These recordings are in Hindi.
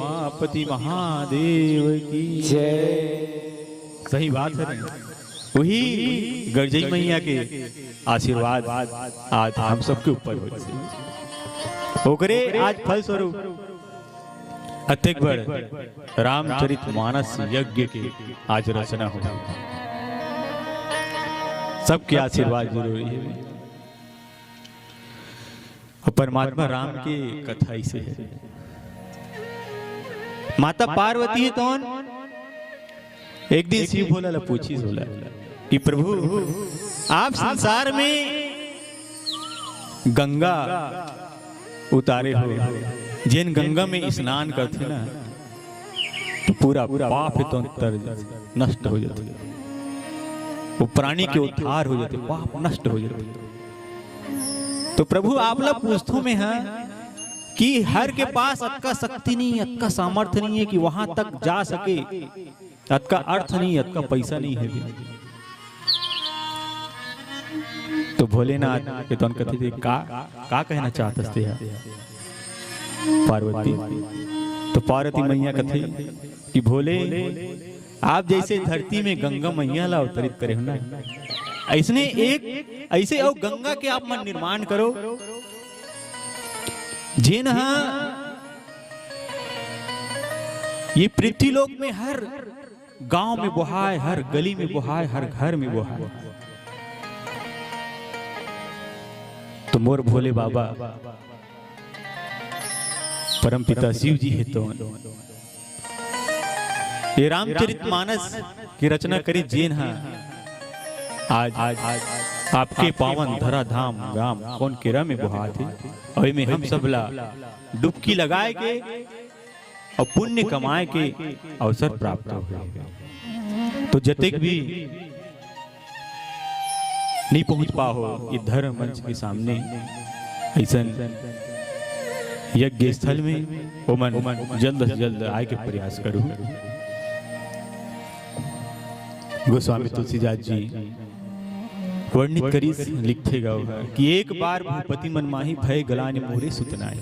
उमापति महादेव की जय। सही बात है, वही गर्जई मैया के आशीर्वाद आज हम सबके ऊपर हो करे। आज फल स्वरूप अत्यक बड़ रामचरितमानस यज्ञ के आज रचना हो। सबके आशीर्वाद जरूरी है। और परमात्मा राम की कथा इसे है। माता पार्वती है कौन? एक दिन शिव भोला ला पूछी बोला कि प्रभु आप संसार में गंगा उतारे हो, जिन गंगा में स्नान करते ना तो पूरा पाप तो नष्ट हो जाते, वो प्राणी के उद्धार हो जाते, पाप नष्ट हो जाते। तो प्रभु आप लोग पूछतों में है कि हर के पास अक्का शक्ति नहीं, अक्का सामर्थ्य नहीं है कि वहां तक जा सके, अक्का अर्थ नहीं, अक्का पैसा नहीं है। तो भोलेनाथ के तो कहते थे का कहना चाहते थे पार्वती। तो पार्वती मैया कहते कि भोले आप जैसे धरती में गंगा मैया ला अवतरित करे हो ना, ऐसने एक ऐसे और गंगा के आप मन निर्माण करो जिन ये पृथ्वी लोक में हर गांव में बोहाय, हर गली में बोहाय, हर घर में बोहाय। तो मोर भोले बाबा परम पिता शिव जी है तो ये रामचरितमानस की रचना करी जेन आज आपके पावन धरा धाम गाम कौन केरा में बहा थे, और में हम सब ला डुबकी लगाए के और पुण्य कमाए के अवसर प्राप्त हो गए। तो जतेक भी नहीं पहुंच पाओ ये धर्म मंच के सामने ऐसा यज्ञ स्थल में ओमन जल्द से जल्द आए के प्रयास करूं। गोस्वामी तुलसीदास जी वर्णित करी लिखते गए कि एक बार भूपति मन माही भय गलाने मोरे सुतनाए।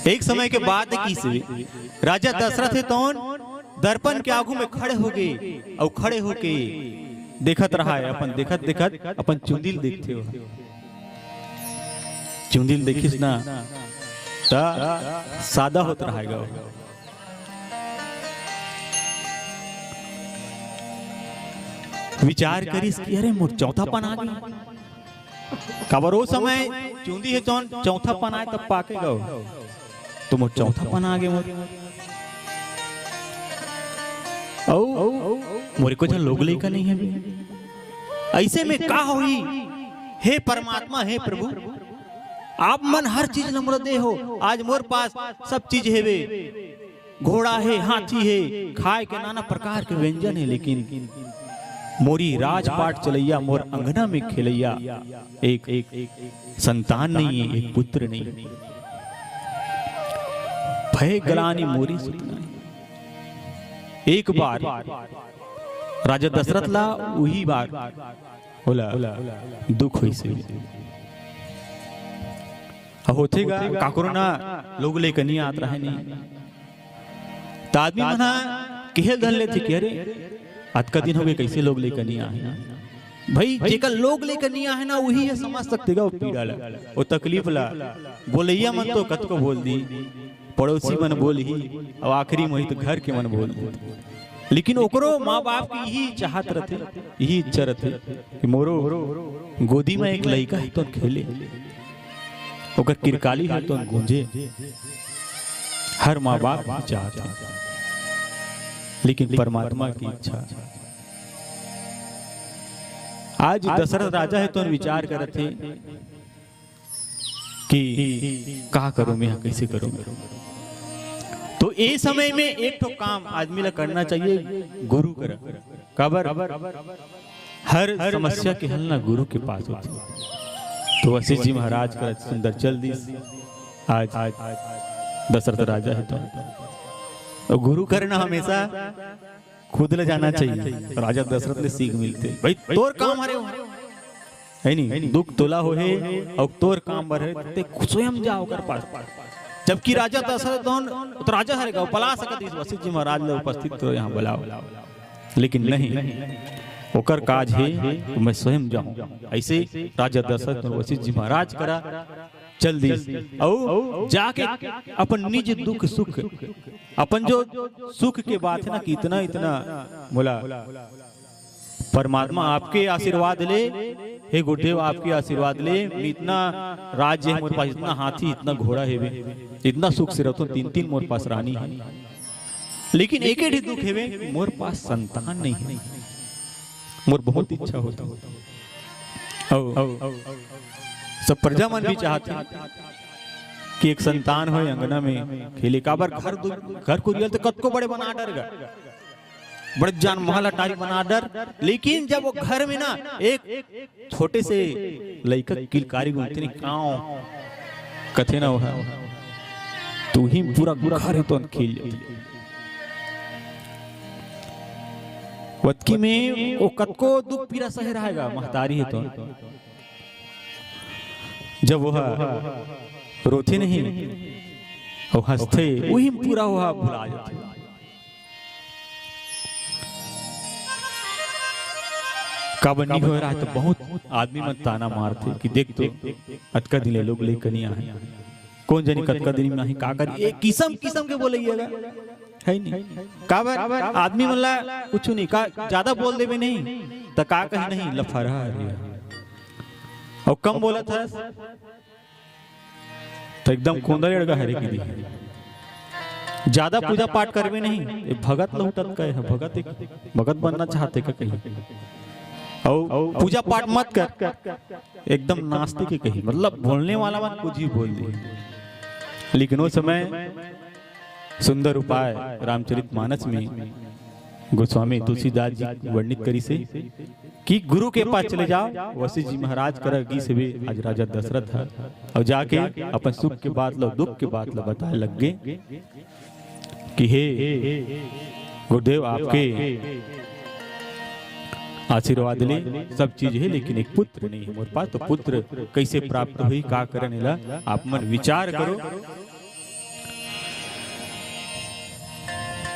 एक समय के बाद की से राजा दशरथ है तौन दर्पण के आगू में खड़े हो गए और खड़े होके देखत रहा है। अपन देखत देखत अपन चुंदिल देखते हो, चुंदिल देखिस ना ता सादा होत रहेगा। विचार करिस कि अरे मोर चौथापन आ गया। कबर वो समय चुंदी है चौथापन आए तब पाकेगा, तो मोर चौथापन आ गया। मोरे को लोग लेकर नहीं है ऐसे में का हुई। हे परमात्मा, हे प्रभु आप मन हर चीज नम्र दे हो। आज मोर पास सब चीज है, वे घोड़ा है, हाथी है, खाए के नाना प्रकार के व्यंजन है, लेकिन मोरी राजपाट चलैया मोर अंगना में खेलैया एक संतान नहीं है, एक पुत्र नहीं। भय गलानी मोरी सुतना। एक बार राजा दशरथ ला वही बार होला दुख हुई से होतेगा काकरो ना लोग लेकर नहीं आत रहे नहीं। तो आदमी मना केहल धन लेते कि अरे आज का दिन हो गए कैसे लोग लेकर नहीं आए भाई। जेकर लोग लेकर नहीं आए ना वही है समझ सकते वो पीड़ा ला, वो तकलीफ ला। बोलैया मन तो कत को बोल दी, पड़ोसी मन बोल ही, और आखिरी में तो घर के मन बोल दी। लेकिन ओकरो माँ बाप की यही चाहत रहते, यही इच्छा रहते कि मोरो गोदी में एक लड़का है तो खेले, ओकर किरकाली है तो गूंजे। हर माँ बाप की चाहत है, लेकिन परमात्मा की इच्छा। आज दशरथ राजा है तो विचार करते कि क्या करूं मैं, कैसे करूं। तो ए समय में एक तो काम आदमी ला करना चाहिए, गुरु कर कबर हर समस्या के हल ना गुरु के पास होती। तो वशिष्ठ जी महाराज का सुंदर चल दी। आज दशरथ राजा है तो गुरु करना हमेशा खुद ले जाना चाहिए। राजा दशरथ ने सीख मिलते भाई तोर काम हरे है नहीं दुख तोला हो है और तोर काम बर है ते स्वयं जाओ कर पास जबकि राजा दशरथ तो राजा हरेगा पला सकत इस वशिष्ठ जी महाराज ले उपस्थित तो यहाँ बुलाओ, लेकिन नहीं, ओकर काज है तो मैं स्वयं जाऊं। ऐसे राजा दशरथ और वशिष्ठ जी महाराज करा चल दी और जाके अपन निज दुख सुख, अपन जो सुख के बात है ना कि इतना इतना बोला परमात्मा आपके आशीर्वाद ले, हे गुरुदेव आपके आशीर्वाद ले, इतना राज्य है मोर पास, इतना हाथी इतना घोड़ा है, इतना सुख से रहता, 3-3 मोर पास रानी है, लेकिन एक ही दुख है मोर पास संतान नहीं है। मोर बहुत इच्छा होता सब प्रजा मन भी चाहते कि एक संतान हो अंगना में खेले, काबर घर कुरियल तो कतको बड़े बना डर गा, बड़े जान महल अटारी बना डर, लेकिन जब वो घर में ना एक छोटे से लड़का किलकारी घूमते नहीं काओ कथे ना हुआ तू ही पूरा घर है तो खेल जाती वतकी में वो कतको दुख पीड़ा सह रहेगा महतारी है तो जब वह रोते नहीं वो हंसते वही पूरा हुआ भुला जाते। काबर नहीं हो रहा है तो बहुत आदमी में ताना मारते कि देख तो अटका दिले लोग ले कनिया है, कौन जानी कतका दिन में का कर ये किस्म किस्म के बोलेगा है नहीं, काबर आदमी मला कुछ नहीं का ज्यादा बोल देवे नहीं तो का कहीं नहीं लफड़ा है और कम बोला था तो एकदम कोंदर लड़का हरे की दी, ज्यादा पूजा पाठ करवे नहीं, भगत लौटत का है, भगत बनना चाहते का कहीं और पूजा पाठ मत कर, एकदम नास्तिक के कहीं, मतलब बोलने वाला मत कुछ ही बोल दे। लेकिन उस समय सुंदर उपाय रामचरितमानस में गोस्वामी तुलसीदास जी वर्णित करी से कि गुरु के पास चले जाओ, वशिष्ठ जी महाराज करगी से भी आज राजा दशरथ था और जाके अपन सुख के बात लो दुख के बात लो बताए लग गए कि हे गुरुदेव आपके आशीर्वाद ले सब चीज है, लेकिन एक पुत्र नहीं है मेरे पास, तो पुत्र कैसे प्राप्त हुई का करने ला आप मन विचार करो।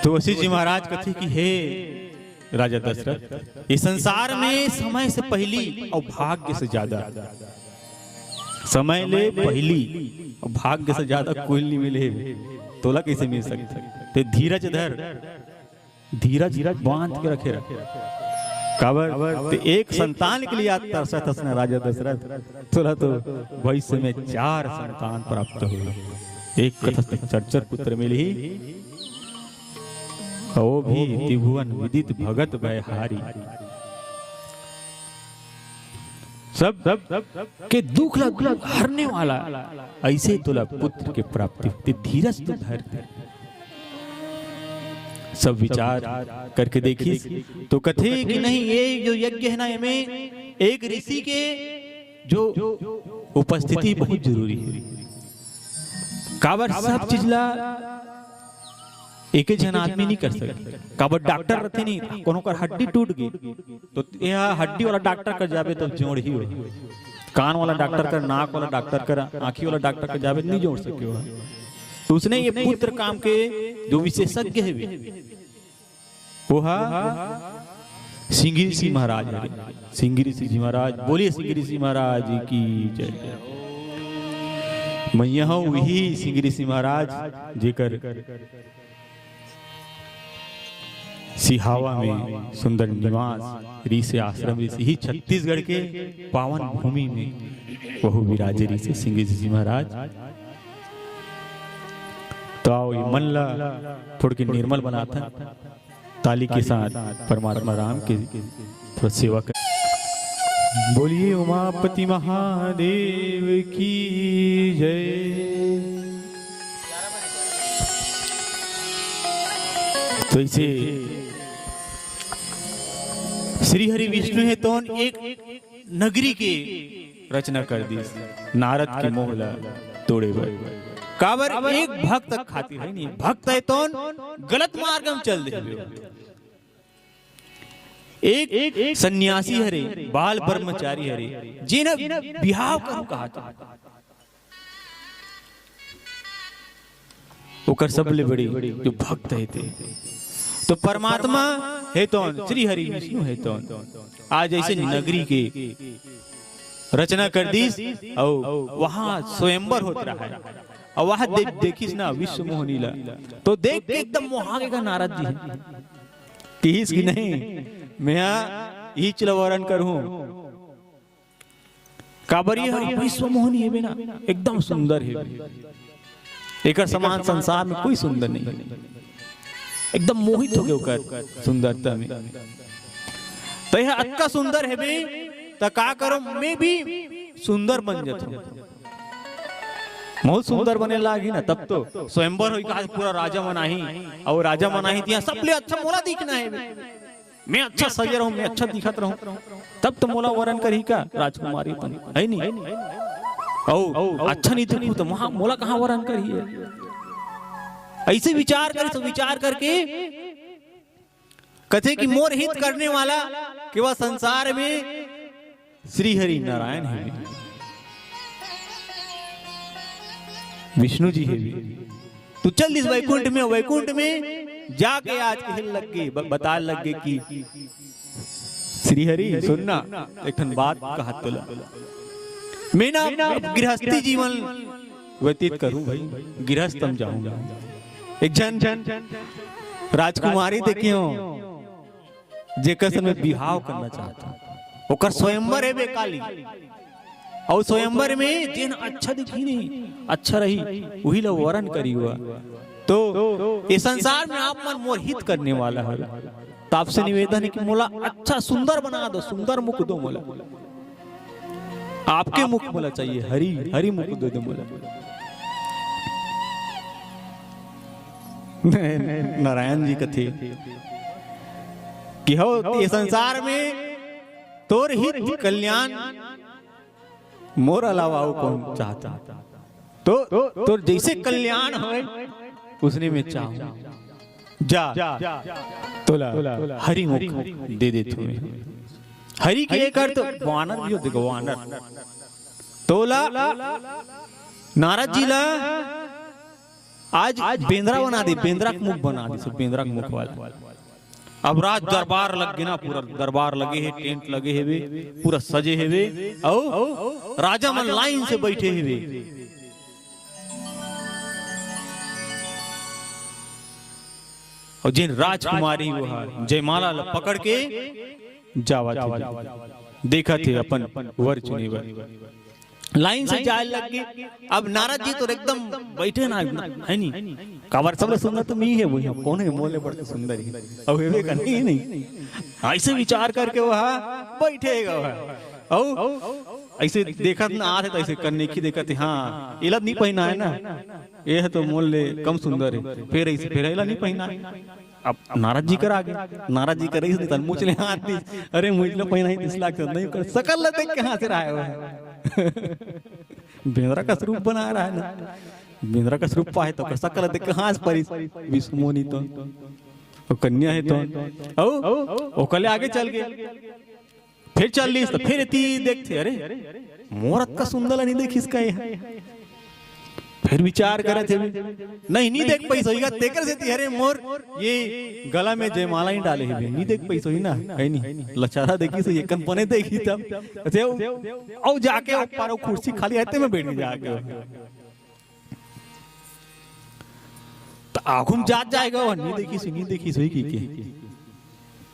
तो वशिष्ठ जी महाराज कथे कि हे राजा दशरथ, इस संसार में समय से पहली और भाग्य से ज्यादा, समय ले पहली और भाग्य से ज्यादा कोई नहीं मिले, तोला कैसे मिल सकता, तो धीरज धर, धीरज बांध के रखे काबर तो एक संतान के लिए आज तरसत हसना राजा दशरथ, तोला तो भविष्य में 4 संतान प्राप्त हुए, एक कथा 4 पुत्र मिली, वो भी त्रिभुवन विदित भगत भयहारी, सब के दुख हरने वाला, ऐसे तोला पुत्र के प्राप्ति धीरज तो धर। सब विचार करके देखी तो कथे कि नहीं ये जो यज्ञ है ना में एक ऋषि के जो उपस्थिति बहुत जरूरी है, काबर सब चीज ला एक जन आदमी नहीं कर सकते, काबर डॉक्टर रहते नहीं, कोनो कर हड्डी टूट गई तो यह हड्डी वाला डॉक्टर कर जावे तो जोड़ ही हो, कान वाला डॉक्टर कर, नाक वाला डॉक्टर कर, आंखी वाला डॉक्टर कर जावे नहीं जोड़ सके हो। तो उसने ये पुत्र काम के जो विशेषज्ञ है वो सिंह ऋषि महाराज, सिंह ऋषि जी महाराज बोलिए, सिंह ऋषि महाराज की जय। मैं यहाँ वही सिंह ऋषि महाराज जेकर सिहावा में सुंदर निवास ऋषि आश्रम ऋषि ही छत्तीसगढ़ के पावन भूमि में वह विराजे ऋषि सिंह ऋषि महाराज। तो आओ ये मन ला थोड़ के निर्मल बनाता, ताली के साथ परमात्मा राम के थोड़ा सेवा कर। बोलिए उमापति महादेव की जय। तो इसे श्री हरि विष्णु है तो एक नगरी के रचना कर दी, नारद के मोहला तोड़े भाई, काबर एक भक्त खातिर है नहीं, भक्त है तो गलत मार्ग में चल दे, एक सन्यासी हरे बाल ब्रह्मचारी हरे जिन्हें बिहाव करो कहा था, ओकर सबले बड़ी जो भक्त है तो परमात्मा है तो श्री हरि विष्णु है तो आज ऐसे नगरी के रचना कर दी और वहां स्वयंवर होता रहा है और वहां देखिस ना विश्व मोहनीला तो देख के एकदम मोहा के नारद जी किस की नहीं मैं ही चलवरण करूं काबरी विश्व मोहनी है बिना एकदम सुंदर है एक समान संसार में कोई सुंदर नहीं एकदम मोहित हो गए ओकर सुंदरता में तो यह अत्का सुंदर है बे तो का करो मैं भी सुंदर बन जाता बहुत सुंदर बने लागी ना तब तो स्वयंवर हो कहा पूरा राजा मनाही और राजा मनाही दिया सबले अच्छा मोला दिखना है मैं अच्छा सजे रहूं मैं अच्छा दिखत रहूं तब तो मोला वरण करी का राजकुमारी तो है नहीं ओ अच्छा नहीं दिखू तो वहां मोला कहां वरण करी है ऐसे विचार करे तो विचार करके कथे कि मोर हित करने वाला केवल संसार में श्री हरि नारायण है विष्णु जी है तू चल इस वैकुंठ में जाके आज कहने लग गए बता लग गए कि श्री हरि सुनना एक बात कहा तुला मैं ना गृहस्थी जीवन व्यतीत करूं भाई गृहस्थ हम जाऊंगा एक जन राजकुमारी देखियो जेकर से मैं विवाह करना चाहता ओकर स्वयंवर है बेकाली और स्वयंवर में जिन अच्छा दिखी नहीं अच्छा रही वही लोग वरण करी हुआ तो ये संसार में आप मन मोहित करने वाला है तो आपसे निवेदन है कि मोला अच्छा सुंदर बना दो सुंदर मुख दो मोला आपके मुख मोला चाहिए हरि हरि मुख दो मोला नारायण जी कथे कि हो ये संसार में तोर हित कल्याण मोर अलावा कौन चाहता तो तोर जैसे कल्याण हो उसने में चाहूं जा तोला हरि मुख दे दे तुम्हें हरि के एक अर्थ वानर भी होते वानर तोला नारद जी ला आज बेंद्रा बना दे बेंद्रा का मुख बना दे बेंद्रा का मुख वाला अब राज दरबार लग गए ना पूरा दरबार लगे है टेंट लगे है वे पूरा सजे है वे और राजा मन लाइन से बैठे है वे और जिन राजकुमारी वो जयमाला पकड़ के जावा देखा थे अपन वर चुने वर लाइन से जाए लग गए अब नारद जी तो एकदम बैठे ना है नहीं काबर सब सुंदर तो मी है वही कौन है मोले बढ़ते सुंदर ही अब वे करनी ही नहीं ऐसे विचार करके वहां बैठेगा वहां ओ ऐसे देखा ना आ तो ऐसे करने की देखा थे हाँ इला नहीं पहना है ना ये है तो मोल ले कम सुंदर है फिर ऐसे फिर इला नहीं पहना अब नारद जी कर आगे नारद जी कर रही मुझ ले हाथ दी अरे मुझ लो पहना ही 10 लाख नहीं कर सकल देख के हाथ से रहा है बेंद्रा का स्वरूप बना रहा है ना बेंद्रा का स्वरूप पाए तो सकल देख के हाथ पर विष्णु मोनी तो कन्या है तो ओ कल आगे चल गए फिर चल ली तो फिर इतनी देखते अरे मोरत का सुंदर नहीं देखी इसका फिर विचार करे थे नहीं देख पैसा होगा तेकर से अरे मोर ये गला में जयमाला ही डाले है नहीं देख पैसा ही ना है नहीं लचारा देखी से एकन पने देखी तब अरे औ जाके ऊपर कुर्सी खाली है में बैठ जाके तो आगुम जात जाएगा नहीं देखी सोई की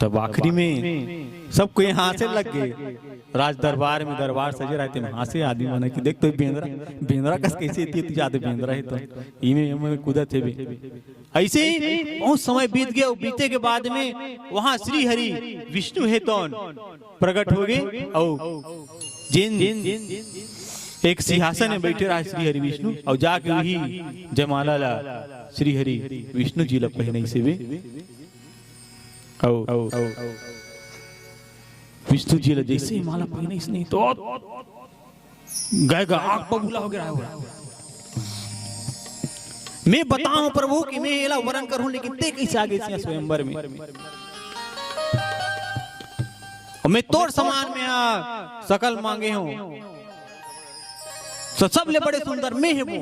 तब आखिरी में सबको यहाँ से लग गए राज दरबार में दरबार सजे रहते वहां से आदमी माना कि देख तो बेंद्रा कैसे इतनी ज्यादा बेंद्रा है तो इमे कुदत है ऐसे ही बहुत समय बीत गया बीते के बाद में वहां श्री हरि विष्णु है तो प्रकट हो गए और जिन एक सिंहासन में बैठे रहा श्री हरि विष्णु और जाके वही जयमाला ला श्री हरि विष्णु जी ला पहने से भी विष्णु जी ला जैसे ही माला पहने इसने तो गएगा आंख बबूला हो गया मैं बताऊं प्रभु कि मैं एला वरण करूं लेकिन ते कैसे आगे से स्वयंवर में और मैं तोड़ समान में सकल मांगे हूं तो सब ले बड़े सुंदर मैं है वो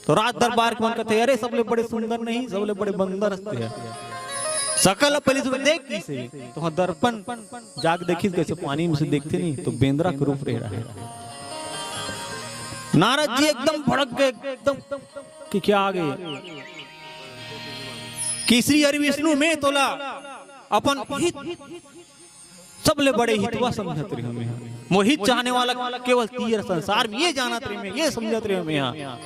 तो राज दरबार के मन कहते अरे सबले बड़े सुंदर नहीं सबले बड़े बंदर हस्ते हैं सकल पहले सुन देख किसे तो हाँ दर्पण जाग देखी कैसे पानी में से देखते नहीं तो बेंद्रा के रूप रह रहा है। नारद जी एकदम भड़क गए एकदम कि क्या आ गए कि श्री हरि विष्णु में तोला अपन हित सबले बड़े हितवा समझत रहे हमें मोहित चाहने वाला केवल तीर संसार में ये जानत रहे में ये समझत रहे में यहाँ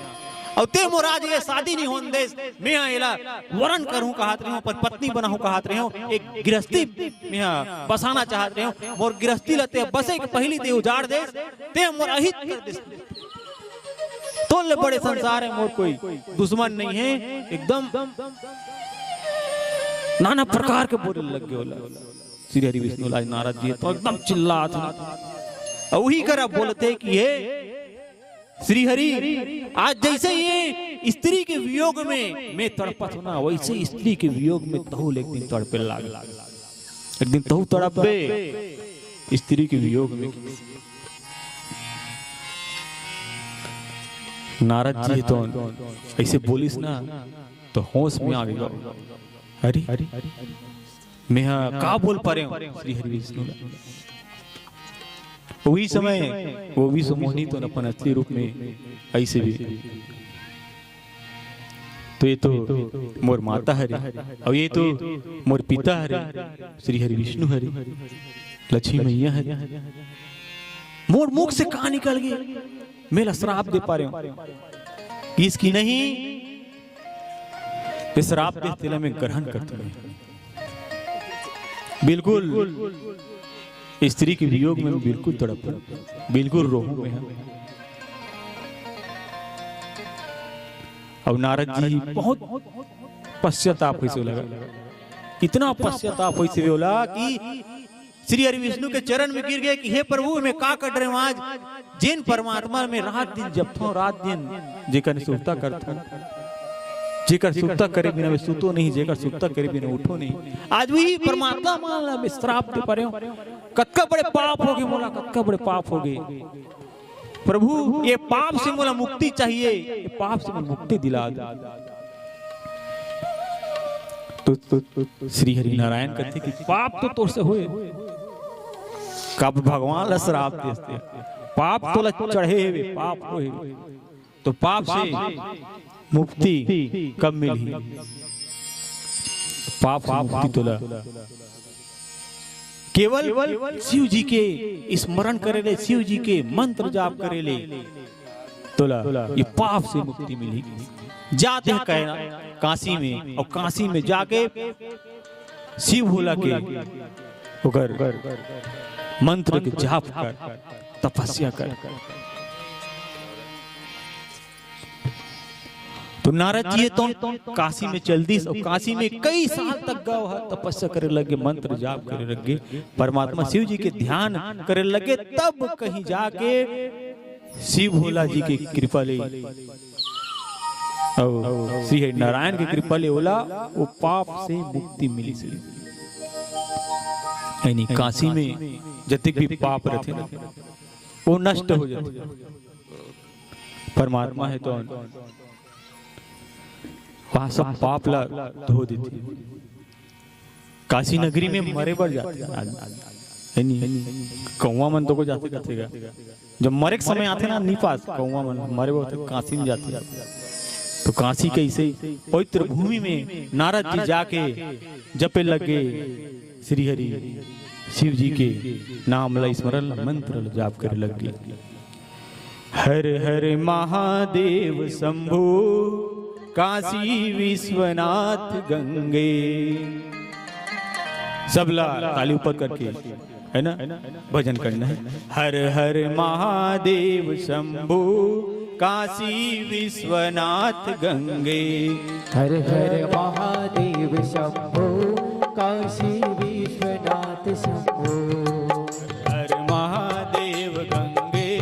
और ते मोराज ये शादी नहीं होने दे मैं यहाँ एला वरण करूं कहत रही हूँ पर पत्नी बनाऊं कहत रही हूँ एक गृहस्थी में यहाँ बसाना चाहत रही हूँ मोर गृहस्थी लते बसे के पहली ते उजाड़ दे ते मोर अहित कर दे तो ले बड़े संसार है मोर कोई दुश्मन नहीं है एकदम नाना प्रकार के बोले लग गए श्री हरि विष्णु लाज नारद जी तो एकदम चिल्ला था वही करा बोलते कि ये श्री हरि आज जैसे ये स्त्री के वियोग में मैं तड़पत हूं ना वैसे स्त्री के वियोग में तहु एक दिन तड़पे लाग एक दिन तहु तड़पे स्त्री के वियोग में। नारद जी तो ऐसे बोलिस ना तो होश में आ गया अरे मैं का बोल पा रहे हूँ श्री हरि विष्णु वही समय वो भी मोहिनी तो अपन असली रूप में ऐसे भी तो ये तो मोर माता हरि और ये तो मोर पिता हरि श्री हरि विष्णु हरि लक्ष्मी मैया हरि मोर मुख से कहा निकल गई मेरा श्राप दे पा रहे हूं इसकी नहीं इस श्राप के तिला में ग्रहण करते हैं बिल्कुल स्त्री के वियोग में बिल्कुल तड़प बिल्कुल रोहूं में और नारद जी बहुत पश्चाताप से लगा इतना पश्चाताप से बोला कि श्री हरि विष्णु के चरण में गिर गए कि हे प्रभु मैं का कर रहे हूं आज जिन परमात्मा में रात दिन जपथो रात दिन जेकर सुखता करता जेकर सुखता करे बिना वे सुतो नहीं जेकर सुखता करे बिना उठो नहीं आज भी परमात्मा मानला में श्राप दे परे कतका बड़े पाप हो गए मोला कतका बड़े पाप हो गए प्रभु ये पाप से मोला मुक्ति चाहिए ये पाप से मुझे मुक्ति दिला दे तो श्री हरि नारायण कहते कि पाप तो तोर से होए कब भगवान ला श्राप देते पाप तो ला चढ़े हुए पाप होए तो पाप से मुक्ति कब मिली पाप से मुक्ति तोला केवल शिव जी के स्मरण करेले शिव जी के मंत्र जाप करेले तोला ये पाप से मुक्ति मिलेगी जाते हैं कहना काशी में और काशी में जाके शिव भोला के होकर मंत्र के जाप कर तपस्या कर तो नारद जी तो काशी में चल दी और काशी में कई साल तक गए तपस्या करे लगे मंत्र जाप करे लगे परमात्मा शिव जी के ध्यान करे लगे तब कहीं जाके शिव भोला जी की कृपा ले श्री हरि नारायण की कृपा ले बोला वो पाप से मुक्ति मिली यानी काशी में जतिक भी पाप रहते ना वो नष्ट हो जाते परमात्मा है तो वहां सब पाप ला धो देती काशी नगरी में मरे बढ़ जाते कौवा मन तो को जाते जातेगा जब मरे के समय आते ना निपास कौवा मन मरे बहुत काशी में जाते तो काशी के ऐसे पवित्र भूमि में नारद जी जाके जपे लगे श्री हरि शिव जी के नाम ला स्मरण मंत्र जाप करे लगे हर हर महादेव शंभु काशी विश्वनाथ गंगे सबला ताली ऊपर करके है ना भजन करना है हर हर महादेव शंभु काशी विश्वनाथ गंगे हर हर महादेव शंभु काशी विश्वनाथ शंभु हर महादेव गंगे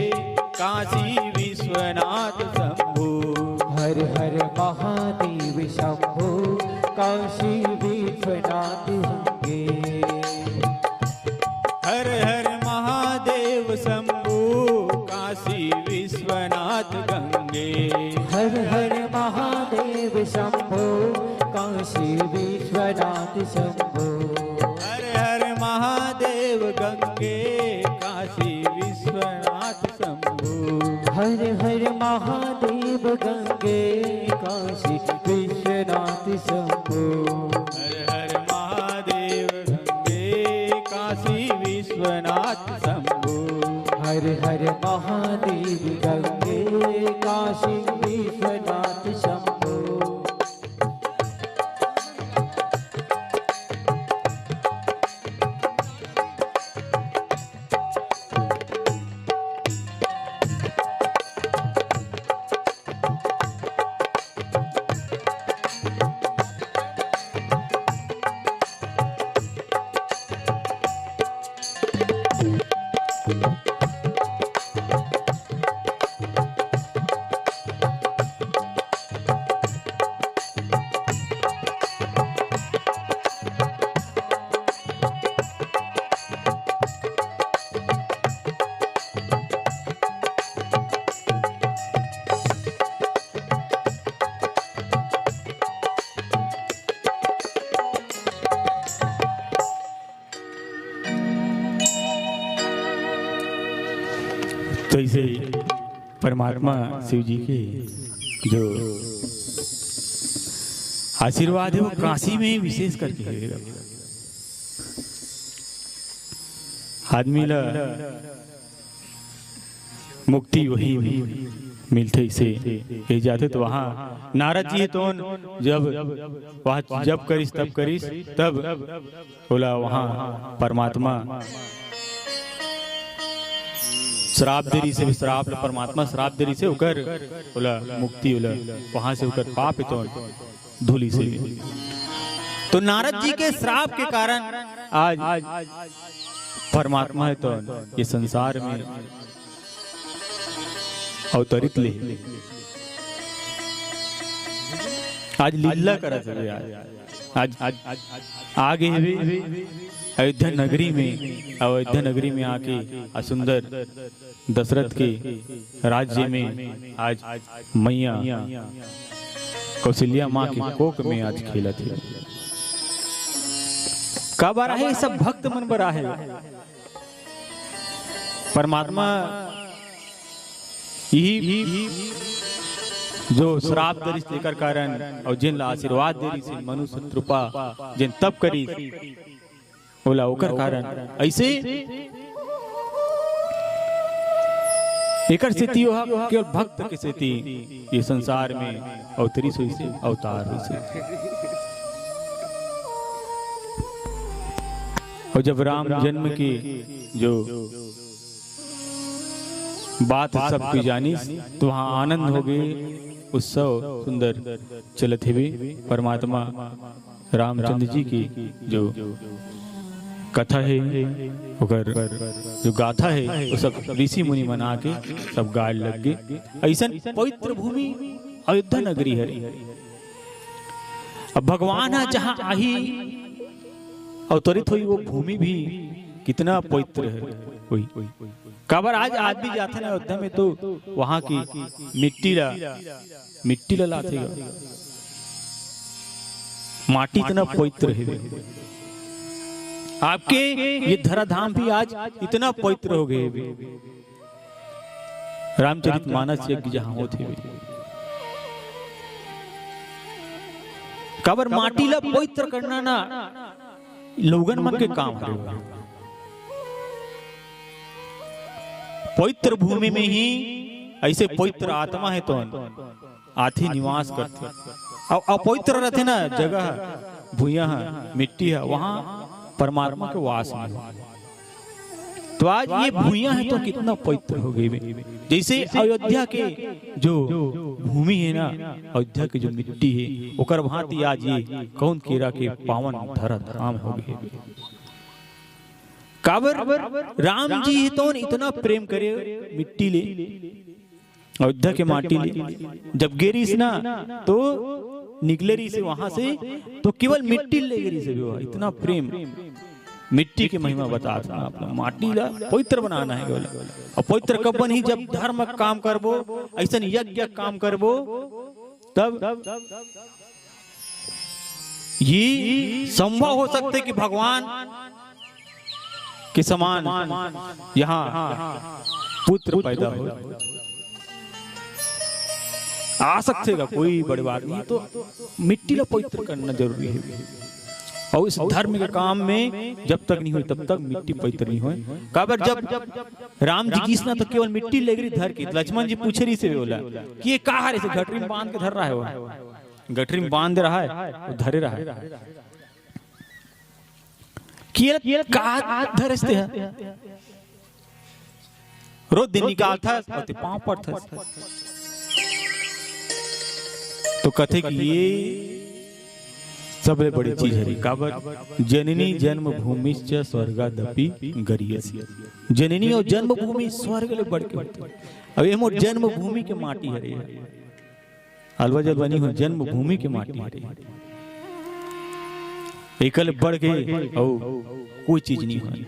काशी विश्वनाथ शंभु हर हर महादेव शंभु काशी विश्वनाथ गंगे हर हर महादेव शंभु काशी विश्वनाथ गंगे हर हर शंभो काशी विश्वनाथ शंभो। हर हर महादेव गंगे काशी विश्वनाथ शंभो। हर हर महादेव गंगे काशी विश्वनाथ शंभो। हर हर महादेव गंगे काशी विश्वनाथ शंभो। हर हर महादेव गंगे काशी विश्वनाथ शंभो। तो इसे परमात्मा शिव जी के जो आशीर्वाद है वो काशी में विशेष करके है। आदमी ला मुक्ति वही मिलते इसे कही जाते। तो वहाँ नारद जी है तो जब वहाँ जब करिस तब करिस तब बोला वहाँ परमात्मा श्राप देरी से भी श्राप परमात्मा श्राप देरी से होकर बोला मुक्ति बोला वहां से होकर पाप तो धूली से। तो नारद जी के श्राप के कारण आज परमात्मा है तो ये संसार में अवतरित ले आज लीला करा सके। आज आगे भी अयोध्या नगरी में आके सुंदर दशरथ के राज्य में आज मैया कौशल्या माँ के कोक में आज खेला थे। कब आ रहा है सब भक्त मन पर है परमात्मा यही जो श्राप दरिश लेकर कारण और जिन आशीर्वाद देरी से मनुष्य कृपा जिन तप करी बोला ओकर कारण ऐसे एकर स्थिति केवल भक्त की स्थिति ये संसार में अवतरी हुई से अवतार हुई से। और जब राम जन्म की जो बात सबकी जानी तो वहाँ आनंद हो गए उत्सव सुंदर चलते हुए परमात्मा रामचंद्र जी की जो कथा है ओकर जो गाथा है वो सब ऋषि मुनि मना के सब गाय लग गए। ऐसा पवित्र भूमि अयोध्या नगरी है। अब भगवान है जहाँ आही अवतरित हुई वो भूमि भी कितना पवित्र है। वही काबर आज आदमी जाते ना अयोध्या में तो वहां की मिट्टी ला लाते माटी इतना पवित्र है। आपके ये धराधाम भी आज इतना पवित्र हो गए। रामचरितमानस यज्ञ जहां होते काबर माटी ला पवित्र करना ना लोगन मन के काम है। पवित्र भूमि में ही ऐसे पवित्र आत्मा है तो आथी निवास करते। और अपवित्र रहते ना जगह भूया मिट्टी है वहां परमात्मा के वास में। तो आज ये भूया है तो कितना पवित्र हो गई। जैसे अयोध्या के जो भूमि है ना अयोध्या की जो मिट्टी है ओकर भांति आज ये कौन केरा के पावन धराधाम हो गए। काबर राम जी है तो इतना प्रेम करे मिट्टी ले अयोध्या के माटी ले जब गेरी से ना तो निकले रही से वहां से तो केवल मिट्टी ले गिरी से भी हुआ इतना प्रेम। मिट्टी की महिमा बता था अपना माटी ला पवित्र बनाना है केवल। और पवित्र कब बनी जब धर्म काम करबो ऐसा यज्ञ काम करबो तब ये संभव हो सकते कि भगवान के समान यहाँ पुत्र पैदा हो, आ सकतेगा, कोई बड़ी बात नहीं। तो मिट्टी ला पवित्र करना जरूरी है, और इस धर्म के काम में जब तक नहीं हुई तब तक मिट्टी पवित्र नहीं हुई। काबर जब राम जी कृष्ण तो केवल मिट्टी ले गई धर की, लक्ष्मण जी पूछे रही से बोला कि ये कहा है, गठरी में बांध के धर रहा है, वो गठरी में बांध रहा है, वो धरे रहा है कि कहा धरते है, रोज दिन निकाल था पांव पर था। तो कथे कि ये सबसे बड़ी चीज है काबर जननी जन्मभूमि स्वर्गादपि गरीयसी। जननी और जन्मभूमि स्वर्ग ले बढ़ के होते। अब ये मोर जन्मभूमि के माटी है रे, अलवा जल बनी हो जन्मभूमि के माटी है रे, एकल बढ़ के और कोई चीज नहीं हुई।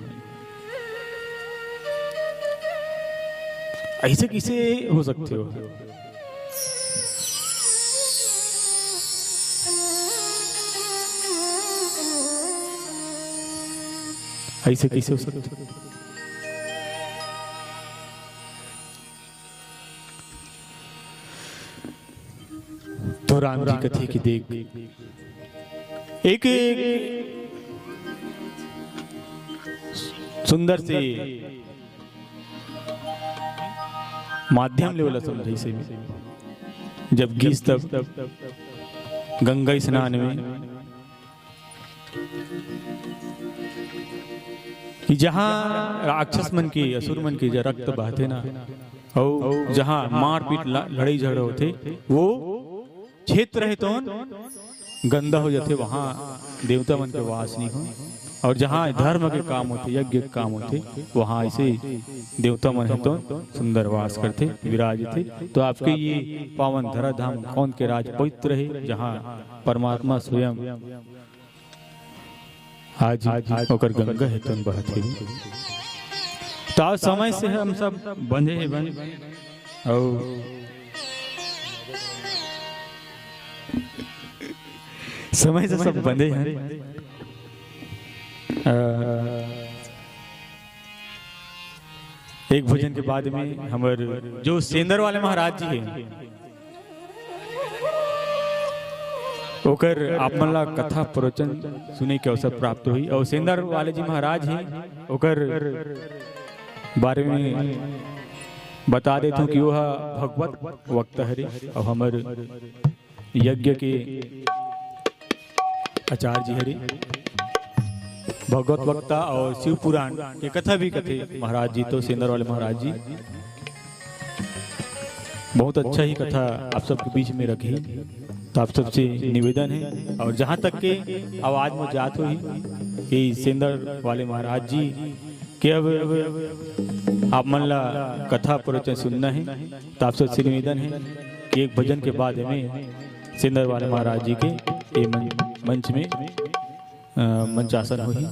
ऐसे किसे हो सकते हो? ऐसे कैसे हो सकते? तो राम जी कथे कि देख एक सुंदर से माध्यम ले वाला समझे से जब गीस तब गंगा स्नान में कि जहाँ राक्षस मन की असुर मन की रक्त बहते ना, और जहाँ मारपीट लड़ाई झगड़े होते वो क्षेत्र है तो गंदा हो जाते, वहाँ देवता मन के वास नहीं हो। और जहाँ धर्म के काम होते, यज्ञ के काम होते, वहाँ ऐसे देवता मन है तो सुंदर वास करते, विराजते। तो आपके ये पावन धरा धाम कौन के राज पवित्र है, जहाँ परमात्मा स्वयं आज होकर गंगा है तो बहते। तो आज समय से हम सब बंधे हैं और समय से सब बंधे हैं। एक भोजन के बाद में हमारे जो सेंदर वाले महाराज जी हैं ओकर आप मन ला कथा प्रवचन सुने के अवसर प्राप्त हुई। और सेंदर वाले जी महाराज हैं ओकर बारे में बता देता हूँ कि वह भगवत वक्ता हरे और हमारे यज्ञ के आचार्य जी हरे, भगवत वक्ता और शिव पुराण के कथा भी कथे महाराज जी। तो सेंदर वाले महाराज जी बहुत अच्छा ही कथा आप सबके बीच में रखी। तो आप सबसे निवेदन है और जहाँ तक के आवाज में जात हुई कि सेंदर वाले महाराज जी के अब आप मन ला कथा प्रवचन सुनना है, तो आप सबसे निवेदन है कि एक भजन के बाद हमें सेंदर वाले महाराज जी के मंच में मंचासन हुई।